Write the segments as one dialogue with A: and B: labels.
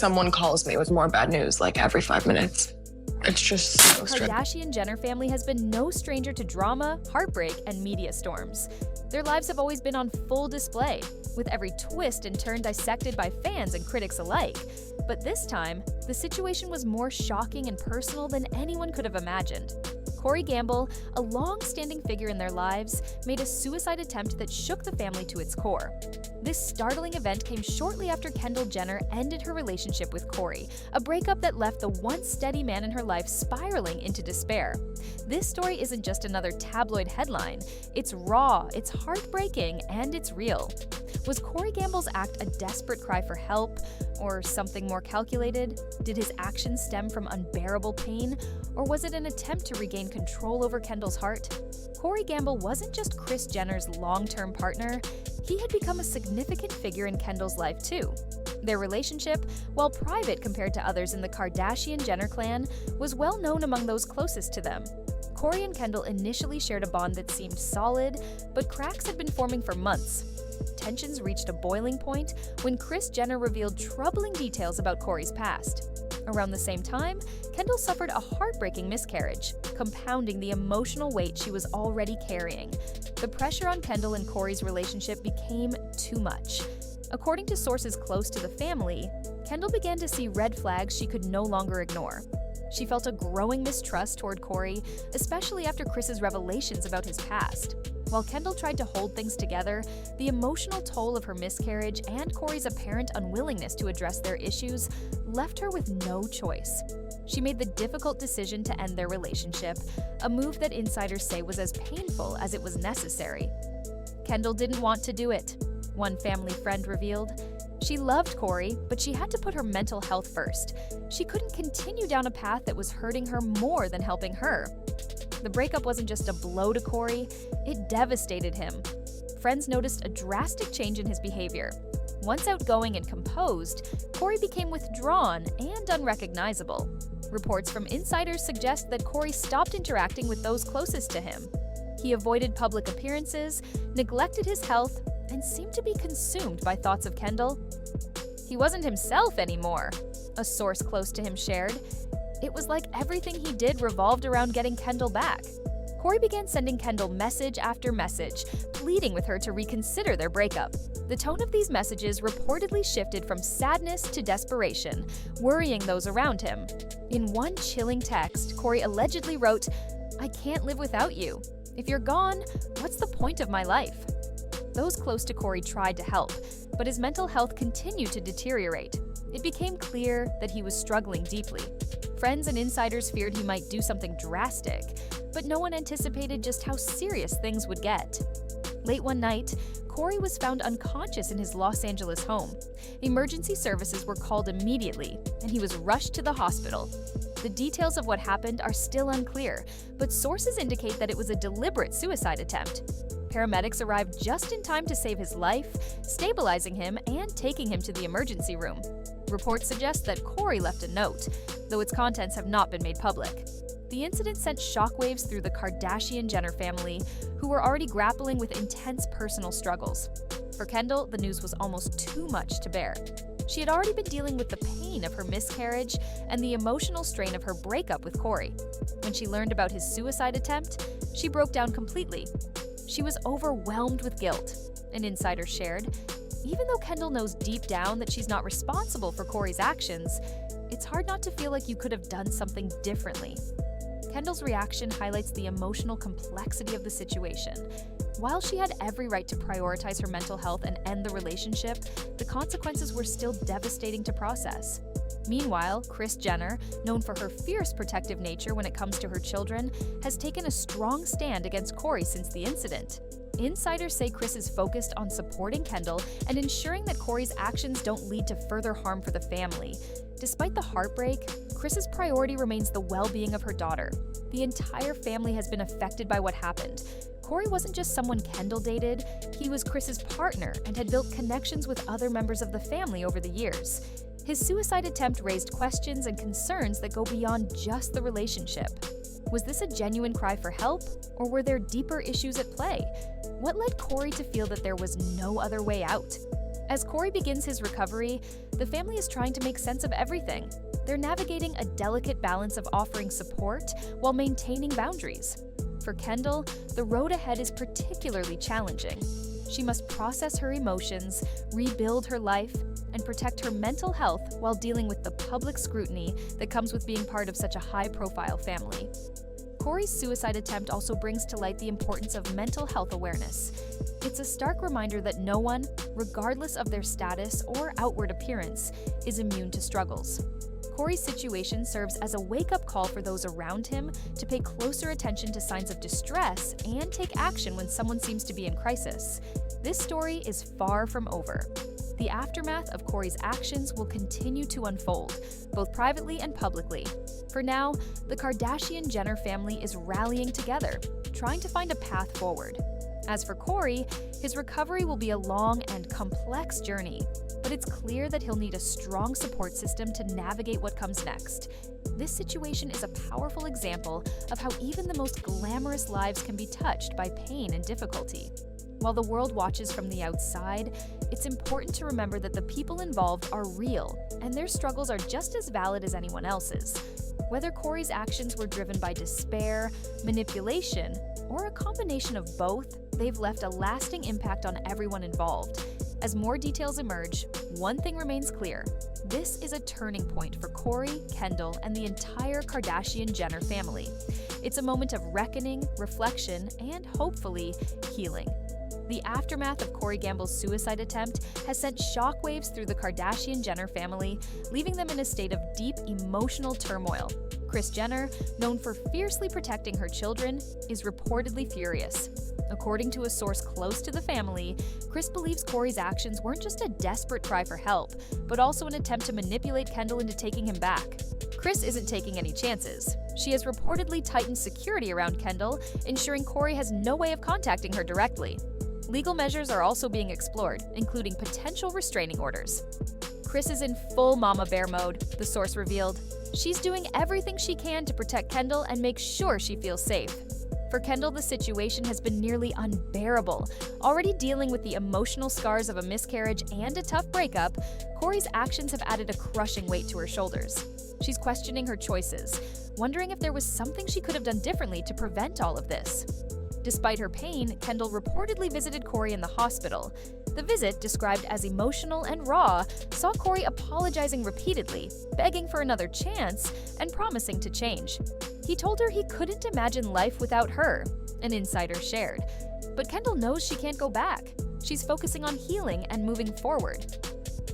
A: someone calls me with more bad news like every 5 minutes. It's just so
B: The
A: stressful.
B: Kardashian-Jenner family has been no stranger to drama, heartbreak, and media storms. Their lives have always been on full display, with every twist and turn dissected by fans and critics alike. But this time, the situation was more shocking and personal than anyone could have imagined. Corey Gamble, a long-standing figure in their lives, made a suicide attempt that shook the family to its core. This startling event came shortly after Kendall Jenner ended her relationship with Corey, a breakup that left the once steady man in her life spiraling into despair. This story isn't just another tabloid headline. It's raw, it's heartbreaking, and it's real. Was Corey Gamble's act a desperate cry for help, or something more calculated? Did his actions stem from unbearable pain, or was it an attempt to regain control over Kendall's heart? Corey Gamble wasn't just Kris Jenner's long-term partner, he had become a significant figure in Kendall's life too. Their relationship, while private compared to others in the Kardashian-Jenner clan, was well known among those closest to them. Corey and Kendall initially shared a bond that seemed solid, but cracks had been forming for months. Tensions reached a boiling point when Kris Jenner revealed troubling details about Corey's past. Around the same time, Kendall suffered a heartbreaking miscarriage, compounding the emotional weight she was already carrying. The pressure on Kendall and Corey's relationship became too much. According to sources close to the family, Kendall began to see red flags she could no longer ignore. She felt a growing mistrust toward Corey, especially after Kris's revelations about his past. While Kendall tried to hold things together, the emotional toll of her miscarriage and Corey's apparent unwillingness to address their issues left her with no choice. She made the difficult decision to end their relationship, a move that insiders say was as painful as it was necessary. Kendall didn't want to do it, one family friend revealed. She loved Corey, but she had to put her mental health first. She couldn't continue down a path that was hurting her more than helping her. The breakup wasn't just a blow to Corey, it devastated him. Friends noticed a drastic change in his behavior. Once outgoing and composed, Corey became withdrawn and unrecognizable. Reports from insiders suggest that Corey stopped interacting with those closest to him. He avoided public appearances, neglected his health, and seemed to be consumed by thoughts of Kendall. He wasn't himself anymore, a source close to him shared. It was like everything he did revolved around getting Kendall back. Corey began sending Kendall message after message, pleading with her to reconsider their breakup. The tone of these messages reportedly shifted from sadness to desperation, worrying those around him. In one chilling text, Corey allegedly wrote, "I can't live without you. If you're gone, what's the point of my life?" Those close to Corey tried to help, but his mental health continued to deteriorate. It became clear that he was struggling deeply. Friends and insiders feared he might do something drastic, but no one anticipated just how serious things would get. Late one night, Corey was found unconscious in his Los Angeles home. Emergency services were called immediately, and he was rushed to the hospital. The details of what happened are still unclear, but sources indicate that it was a deliberate suicide attempt. Paramedics arrived just in time to save his life, stabilizing him and taking him to the emergency room. Reports suggest that Corey left a note, though its contents have not been made public. The incident sent shockwaves through the Kardashian-Jenner family, who were already grappling with intense personal struggles. For Kendall, the news was almost too much to bear. She had already been dealing with the pain of her miscarriage and the emotional strain of her breakup with Corey. When she learned about his suicide attempt, she broke down completely. She was overwhelmed with guilt, an insider shared. Even though Kendall knows deep down that she's not responsible for Corey's actions, it's hard not to feel like you could have done something differently. Kendall's reaction highlights the emotional complexity of the situation. While she had every right to prioritize her mental health and end the relationship, the consequences were still devastating to process. Meanwhile, Kris Jenner, known for her fierce protective nature when it comes to her children, has taken a strong stand against Corey since the incident. Insiders say Kris is focused on supporting Kendall and ensuring that Corey's actions don't lead to further harm for the family. Despite the heartbreak, Kris's priority remains the well-being of her daughter. The entire family has been affected by what happened. Corey wasn't just someone Kendall dated, he was Kris's partner and had built connections with other members of the family over the years. His suicide attempt raised questions and concerns that go beyond just the relationship. Was this a genuine cry for help, or were there deeper issues at play? What led Corey to feel that there was no other way out? As Corey begins his recovery, the family is trying to make sense of everything. They're navigating a delicate balance of offering support while maintaining boundaries. For Kendall, the road ahead is particularly challenging. She must process her emotions, rebuild her life, and protect her mental health while dealing with the public scrutiny that comes with being part of such a high-profile family. Corey's suicide attempt also brings to light the importance of mental health awareness. It's a stark reminder that no one, regardless of their status or outward appearance, is immune to struggles. Corey's situation serves as a wake-up call for those around him to pay closer attention to signs of distress and take action when someone seems to be in crisis. This story is far from over. The aftermath of Corey's actions will continue to unfold, both privately and publicly. For now, the Kardashian-Jenner family is rallying together, trying to find a path forward. As for Corey, his recovery will be a long and complex journey, but it's clear that he'll need a strong support system to navigate what comes next. This situation is a powerful example of how even the most glamorous lives can be touched by pain and difficulty. While the world watches from the outside, it's important to remember that the people involved are real, and their struggles are just as valid as anyone else's. Whether Corey's actions were driven by despair, manipulation, or a combination of both, they've left a lasting impact on everyone involved. As more details emerge, one thing remains clear. This is a turning point for Corey, Kendall, and the entire Kardashian-Jenner family. It's a moment of reckoning, reflection, and hopefully, healing. The aftermath of Corey Gamble's suicide attempt has sent shockwaves through the Kardashian-Jenner family, leaving them in a state of deep emotional turmoil. Kris Jenner, known for fiercely protecting her children, is reportedly furious. According to a source close to the family, Kris believes Corey's actions weren't just a desperate cry for help, but also an attempt to manipulate Kendall into taking him back. Kris isn't taking any chances. She has reportedly tightened security around Kendall, ensuring Corey has no way of contacting her directly. Legal measures are also being explored, including potential restraining orders. Kris is in full mama bear mode, the source revealed. She's doing everything she can to protect Kendall and make sure she feels safe. For Kendall, the situation has been nearly unbearable. Already dealing with the emotional scars of a miscarriage and a tough breakup, Corey's actions have added a crushing weight to her shoulders. She's questioning her choices, wondering if there was something she could have done differently to prevent all of this. Despite her pain, Kendall reportedly visited Corey in the hospital. The visit, described as emotional and raw, saw Corey apologizing repeatedly, begging for another chance, and promising to change. He told her he couldn't imagine life without her, an insider shared. But Kendall knows she can't go back. She's focusing on healing and moving forward.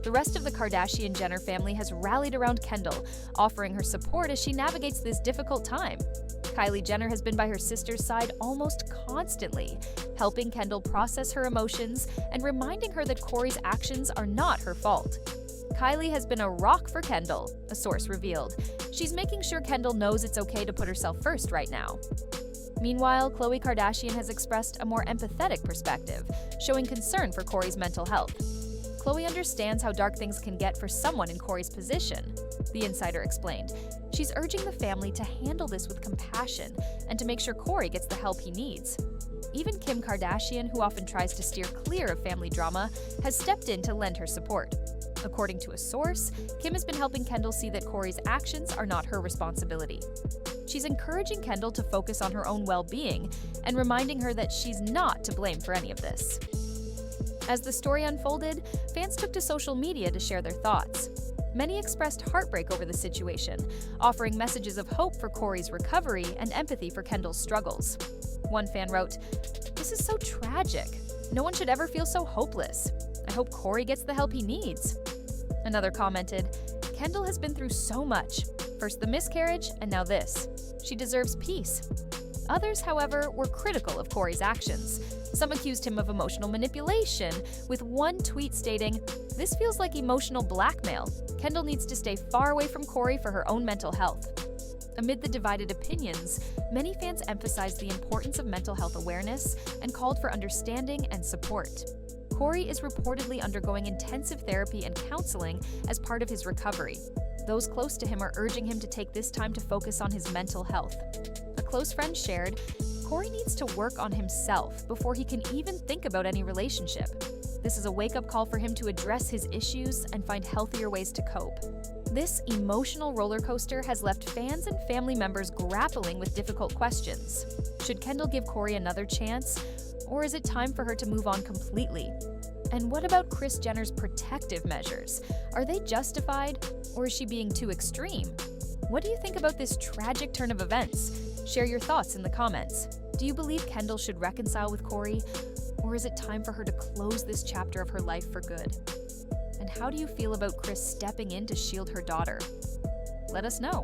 B: The rest of the Kardashian-Jenner family has rallied around Kendall, offering her support as she navigates this difficult time. Kylie Jenner has been by her sister's side almost constantly, helping Kendall process her emotions and reminding her that Corey's actions are not her fault. Kylie has been a rock for Kendall, a source revealed. She's making sure Kendall knows it's okay to put herself first right now. Meanwhile, Khloe Kardashian has expressed a more empathetic perspective, showing concern for Corey's mental health. Khloe understands how dark things can get for someone in Corey's position, the insider explained. She's urging the family to handle this with compassion and to make sure Corey gets the help he needs. Even Kim Kardashian, who often tries to steer clear of family drama, has stepped in to lend her support. According to a source, Kim has been helping Kendall see that Corey's actions are not her responsibility. She's encouraging Kendall to focus on her own well-being and reminding her that she's not to blame for any of this. As the story unfolded, fans took to social media to share their thoughts. Many expressed heartbreak over the situation, offering messages of hope for Corey's recovery and empathy for Kendall's struggles. One fan wrote, "This is so tragic. No one should ever feel so hopeless. I hope Corey gets the help he needs." Another commented, "Kendall has been through so much. First the miscarriage, and now this. She deserves peace." Others, however, were critical of Corey's actions. Some accused him of emotional manipulation, with one tweet stating, "This feels like emotional blackmail. Kendall needs to stay far away from Corey for her own mental health." Amid the divided opinions, many fans emphasized the importance of mental health awareness and called for understanding and support. Corey is reportedly undergoing intensive therapy and counseling as part of his recovery. Those close to him are urging him to take this time to focus on his mental health. A close friend shared, "Corey needs to work on himself before he can even think about any relationship. This is a wake-up call for him to address his issues and find healthier ways to cope. This emotional roller coaster has left fans and family members grappling with difficult questions. Should Kendall give Corey another chance, or is it time for her to move on completely? And what about Kris Jenner's protective measures? Are they justified, or is she being too extreme? What do you think about this tragic turn of events? Share your thoughts in the comments. Do you believe Kendall should reconcile with Corey, or is it time for her to close this chapter of her life for good? And how do you feel about Kris stepping in to shield her daughter? Let us know.